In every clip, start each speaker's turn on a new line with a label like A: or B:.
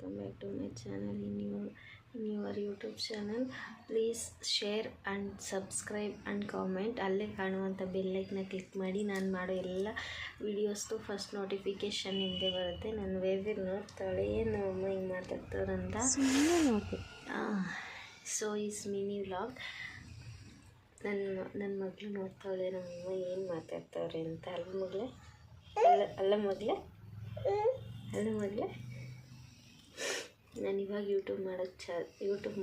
A: welcome back to my channel in your YouTube channel. Please share and subscribe and comment. ಅಲ್ಲೇ ಕಾಣುವಂಥ bell ಐಕನ್ನ click ಮಾಡಿ ನಾನು ಮಾಡೋ ಎಲ್ಲ ವೀಡಿಯೋಸ್ದು first notification ನಿಮಗೆ ಬರುತ್ತೆ. ನನ್ನ ವೇವಿರ್ ನೋಡ್ತಾಳೆ ಏನು ಅಮ್ಮ ಹಿಂಗೆ ಮಾತಾಡ್ತಾರಂತ ಸುಮ್ಮನೆ ನೋಡ್ತೀನಿ. So is mini vlog. ನನ್ನ ಮಗಳು ನೋಡ್ತಾಳೆ ನಮ್ಮಮ್ಮ ಏನು ಮಾತಾಡ್ತಾವ್ರೆ ಅಂತ. ಅಲ್ಲ ಮಗಳೇ ನಾನು ಇವಾಗ ಯೂಟ್ಯೂಬ್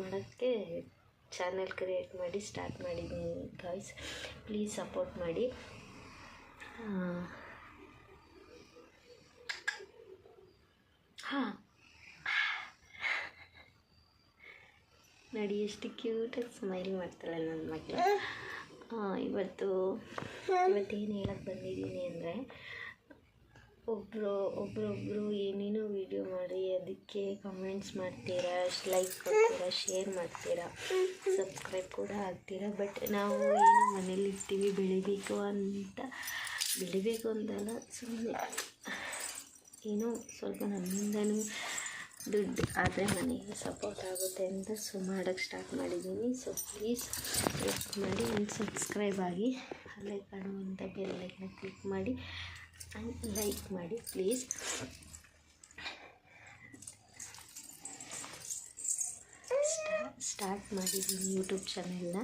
A: ಮಾಡೋಕ್ಕೆ ಚಾನಲ್ ಕ್ರಿಯೇಟ್ ಮಾಡಿ ಸ್ಟಾರ್ಟ್ ಮಾಡಿದ್ದೀನಿ ಗಾಯ್ಸ್. ಪ್ಲೀಸ್ ಸಪೋರ್ಟ್ ಮಾಡಿ. ನೋಡಿ ಎಷ್ಟು ಕ್ಯೂಟಾಗಿ ಸ್ಮೈಲ್ ಮಾಡ್ತಾಳೆ ನನ್ನ ಮಗಳು. ಇವತ್ತೇನು ಹೇಳಕ್ಕೆ ಬಂದಿದ್ದೀನಿ ಅಂದರೆ, ಒಬ್ಬರೊಬ್ಬರು ಏನೇನೋ ವೀಡಿಯೋ ಮಾಡಿ ಅದಕ್ಕೆ ಕಮೆಂಟ್ಸ್ ಮಾಡ್ತೀರಾ, ಲೈಕ್ ಕೊಡ್ತೀರಾ, ಶೇರ್ ಮಾಡ್ತೀರಾ, ಸಬ್ಸ್ಕ್ರೈಬ್ ಕೂಡ ಆಗ್ತೀರಾ. ಬಟ್ ನಾವು ಏನೋ ಮನೇಲಿ ಇರ್ತೀವಿ, ಬೆಳಿಬೇಕು ಅಂತಲ್ಲ, ಸುಮ್ಮನೆ ಏನೋ ಸ್ವಲ್ಪ ನಮ್ಮಿಂದನೂ ದುಡ್ಡು ಆದರೆ ಮನೆಗೆ ಸಪೋರ್ಟ್ ಆಗುತ್ತೆ ಅಂತ ಮಾಡೋಕ್ಕೆ ಸ್ಟಾರ್ಟ್ ಮಾಡಿದ್ದೀನಿ. ಸೊ ಪ್ಲೀಸ್ ಲೈಕ್ ಮಾಡಿ ಆ್ಯಂಡ್ ಸಬ್ಸ್ಕ್ರೈಬ್ ಆಗಿ, ಅಲ್ಲೇ ಕಾಣುವಂಥ ಬೆಲ್ ಐಕನ್ನ ಕ್ಲಿಕ್ ಮಾಡಿ ಆ್ಯಂಡ್ ಲೈಕ್ ಮಾಡಿ ಪ್ಲೀಸ್. ಸ್ಟಾರ್ಟ್ ಮಾಡಿದ್ದೀನಿ ಯೂಟ್ಯೂಬ್ ಚಾನೆಲ್ನ.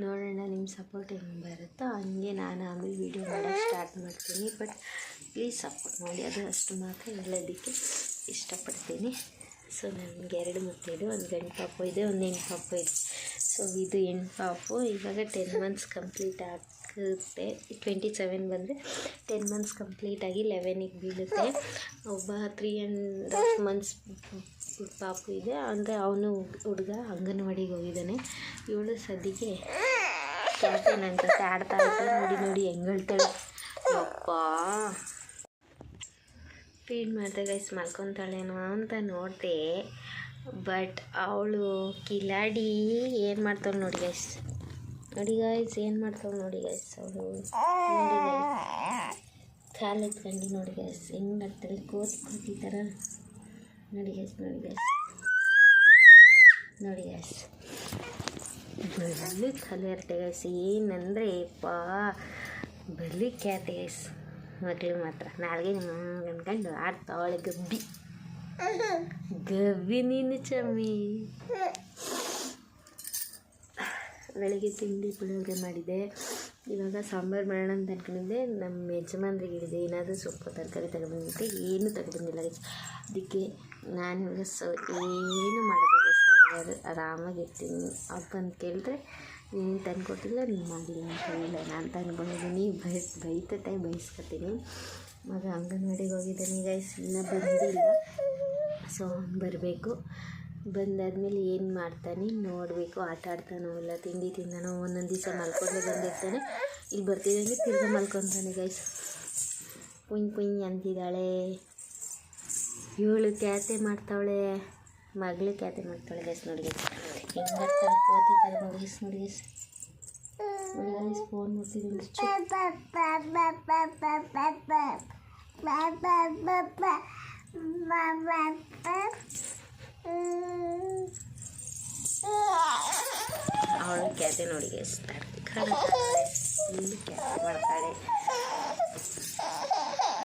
A: ನೋಡೋಣ ನಿಮ್ಮ ಸಪೋರ್ಟ್ ಹೆಂಗೆ ಬರುತ್ತೋ ಹಂಗೆ ನಾನು ಆಮೇಲೆ ವೀಡಿಯೋ ಮಾಡೋಕ್ಕೆ ಸ್ಟಾರ್ಟ್ ಮಾಡ್ತೀನಿ. ಬಟ್ ಪ್ಲೀಸ್ ಸಪೋರ್ಟ್ ಮಾಡಿ, ಅದು ಅಷ್ಟು ಮಾತ್ರ ಹೇಳೋದಕ್ಕೆ ಇಷ್ಟಪಡ್ತೀನಿ. ಸೊ ನನಗೆ 2 ಮಕ್ಕಳಿದೆ, ಒಂದು ಗಂಡು ಪಾಪು ಇದೆ, ಒಂದು ಹೆಣ್ಣು ಪಾಪು ಇದೆ. ಸೊ ಇದು ಹೆಣ್ಣು ಪಾಪು ಇವಾಗ 10 ಮಂತ್ಸ್ ಕಂಪ್ಲೀಟ್ ಆಗುತ್ತೆ. 27 ಬಂದರೆ 10 ಮಂತ್ಸ್ ಕಂಪ್ಲೀಟಾಗಿ 11ಗೆ ಬೀಳುತ್ತೆ. ಒಬ್ಬ 3.5 ಮಂತ್ಸ್ ಪಾಪು ಇದೆ, ಅಂದರೆ ಅವನು ಹುಡುಗ ಅಂಗನವಾಡಿಗೆ ಹೋಗಿದ್ದಾನೆ. ಇವಳು ಸದ್ಯಕ್ಕೆ ಕ್ಯಾಟೆ ನನ್ನ ಜೊತೆ ಆಡ್ತಾ ಇರ್ತಾಳೆ. ನೋಡಿ ಹೆಂಗೆ ಹೇಳ್ತಾಳೆ, ಅಪ್ಪ ಫೀಡ್ ಮಾಡಿದೆ ಗೈಸ್, ಮಲ್ಕೊತಾಳೇನೋ ಅಂತ ನೋಡಿದೆ. ಬಟ್ ಅವಳು ಕಿಲಾಡಿ ಏನು ಮಾಡ್ತಾಳೆ ನೋಡಿ ಗೈಸ್, ಏನು ಮಾಡ್ತಾಳೆ ನೋಡಿ ಗೈಸ್. ಅವಳು ನೋಡಿ ಗೈಸ್, ಕಾಲು ಎತ್ಕೊಂಡು ನೋಡಿ ಗೈಸ್ ಹೆಂಗೆ ಮಾಡ್ತಾಳೆ, ಕೋತಿ ಥರ. ನೋಡಿ ಗೈಸ್ ಬಲ್ಲಿ ಕಲೆ ಇರುತ್ತೆ ಗೈಸ್. ಏನಂದರೆ ಬಲ್ಲಿ ಕ್ಯಾತೆ ಗೈಸ್ ಮಗಳು ಮಾತ್ರ. ನಾಳೆಗೆ ಅನ್ಕೊಂಡು ಆಡ್ತಾವಳೆ ಗಬ್ಬಿ ನೀನು ಚಮ್ಮಿ. ಬೆಳಿಗ್ಗೆ ತಿಂಡಿ ಪುಳಿಯೋಗರೆ ಮಾಡಿದೆ. ಇವಾಗ ಸಾಂಬಾರು ಮಾಡೋಣ ಅಂತ ಅಂದ್ಕೊಂಡಿದ್ದೆ. ನಮ್ಮ ಯಜಮಾನ್ರಿಗೆ ಹೇಳಿದೆ ಏನಾದರೂ ಸೊಪ್ಪು ತರಕಾರಿ ತಗೊಬಂದಿದ್ದೆ, ಏನೂ ತಗೊಬಂದಿಲ್ಲ. ಅದಕ್ಕೆ ನಾನು ಇವಾಗ ಏನು ಮಾಡೋದಿಲ್ಲ, ಸಾಂಬಾರು ಆರಾಮಾಗಿರ್ತೀನಿ. ಅವ್ರು ಬಂದು ಕೇಳಿದ್ರೆ ನೀನು ತಂದುಕೊಟ್ಟಿಲ್ಲ, ನೀನು ಮಾಡಿಲ್ಲ ಅಂತ ಹೇಳಿಲ್ಲ. ನಾನು ತಂದ್ಕೊಂಡಿದ್ದೀನಿ, ಬೈಸ್ಕೊತೀನಿ. ಮಗ ಅಂಗನವಾಡಿಗೆ ಹೋಗಿದ್ದಾನೆ ಗೈಸ್, ಇನ್ನೂ ಬಂದಿಲ್ಲ. ಸೊ ಬರಬೇಕು, ಬಂದಾದ್ಮೇಲೆ ಏನು ಮಾಡ್ತಾನೆ ನೋಡಬೇಕು. ಆಟ ಆಡ್ತಾನೋ ಇಲ್ಲ ತಿಂಡಿ ತಿಂದಾನೋ, ಒಂದೊಂದು ದಿವಸ ಮಲ್ಕೊಂಡೇ ಬಂದಿರ್ತಾನೆ. ಇಲ್ಲಿ ಬರ್ತಿದ್ದಂಗೆ ತಿರ್ಗಿ ಮಲ್ಕೊತಾನೆ ಗೈಸ್. ಕುಯ್ ಅಂತಿದ್ದಾಳೆ ಇವಳು. ಕ್ಯಾತೆ ಮಾಡ್ತಾವಳೆ ಮಗಳು, ಕ್ಯಾತೆ ಮಾಡ್ತಾಳೆ ಗೈಸ್. ನೋಡಿ ಗೈಸ್ ಹೆಂಗೆ ಮಾಡ್ತಾಳೆ, ಕೋತಿ ಥರ. ನೋಡಿ ಗೈಸ್ ಫೋನ್ ನೋಡ್ತಿದ್ದೀನಿ. ಅವಳು ಕ್ಯಾತೆ ನೋಡಿ ಗೈಸ್, ಇಲ್ಲಿ ಕ್ಯಾತೆ ಮಾಡ್ತಾಳೆ.